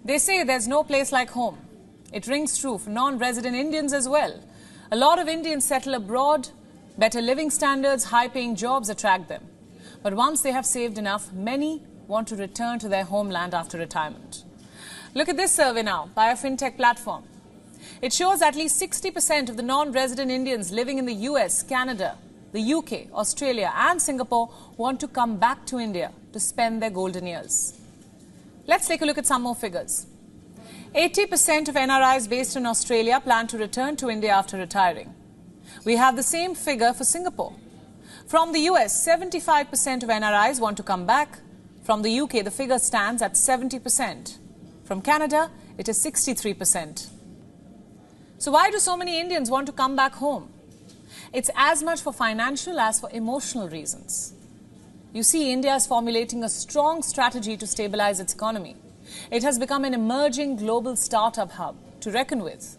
They say there's no place like home. It rings true for non-resident Indians as well. A lot of Indians settle abroad. Better living standards, high-paying jobs attract them. But once they have saved enough, many want to return to their homeland after retirement. Look at this survey now by a fintech platform. It shows at least 60% of the non-resident Indians living in the US, Canada, the UK, Australia and Singapore want to come back to India to spend their golden years. Let's take a look at some more figures. 80% of NRIs based in Australia plan to return to India after retiring. We have the same figure for Singapore. From the US, 75% of NRIs want to come back. From the UK, the figure stands at 70%. From Canada, it is 63%. So why do so many Indians want to come back home? It's as much for financial as for emotional reasons. You see, India is formulating a strong strategy to stabilize its economy. It has become an emerging global startup hub to reckon with.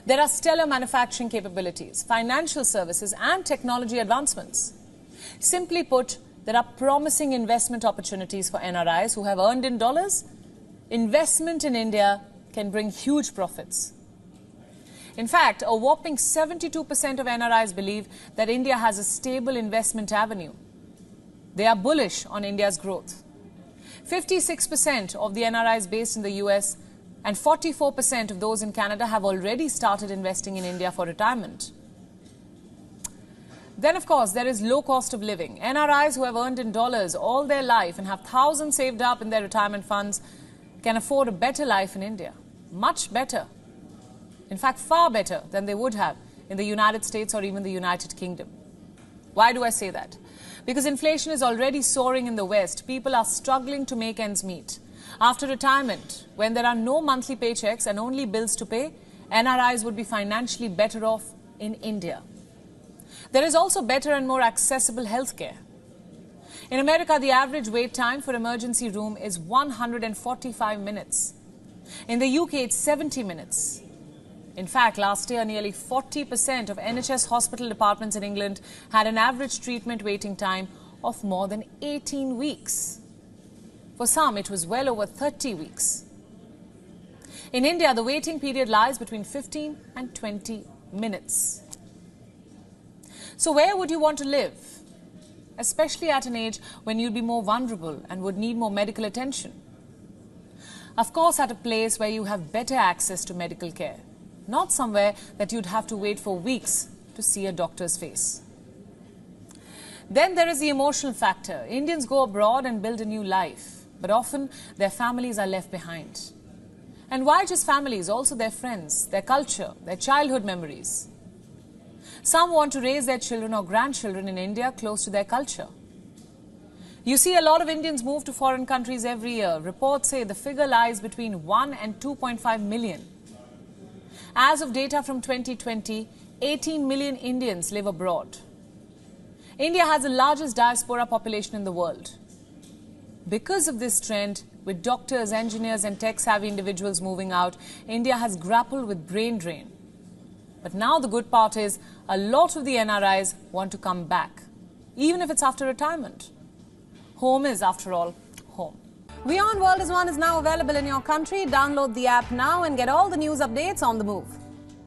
There are stellar manufacturing capabilities, financial services and technology advancements. Simply put, there are promising investment opportunities for NRIs who have earned in dollars. Investment in India can bring huge profits. In fact, a whopping 72% of NRIs believe that India has a stable investment avenue. They are bullish on India's growth. 56% of the NRIs based in the US and 44% of those in Canada have already started investing in India for retirement. Then, of course, there is low cost of living. NRIs who have earned in dollars all their life and have thousands saved up in their retirement funds can afford a better life in India. Much better. In fact, far better than they would have in the United States or even the United Kingdom. Why do I say that? Because inflation is already soaring in the West. People are struggling to make ends meet. After retirement, when there are no monthly paychecks and only bills to pay, NRIs would be financially better off in India. There is also better and more accessible healthcare. In America, the average wait time for emergency room is 145 minutes. In the UK, it's 70 minutes. In fact, last year, nearly 40% of NHS hospital departments in England had an average treatment waiting time of more than 18 weeks. For some, it was well over 30 weeks. In India, the waiting period lies between 15 and 20 minutes. So where would you want to live? Especially at an age when you'd be more vulnerable and would need more medical attention. Of course, at a place where you have better access to medical care. Not somewhere that you'd have to wait for weeks to see a doctor's face. Then there is the emotional factor. Indians go abroad and build a new life, but often their families are left behind. And why just families? Also their friends, their culture, their childhood memories. Some want to raise their children or grandchildren in India close to their culture. You see, a lot of Indians move to foreign countries every year. Reports say the figure lies between 1 and 2.5 million. As of data from 2020, 18 million Indians live abroad. India has the largest diaspora population in the world. Because of this trend, with doctors, engineers and tech-savvy individuals moving out, India has grappled with brain drain. But now the good part is, a lot of the NRIs want to come back, even if it's after retirement. Home is, after all, home. WION World is One is now available in your country. Download the app now and get all the news updates on the move.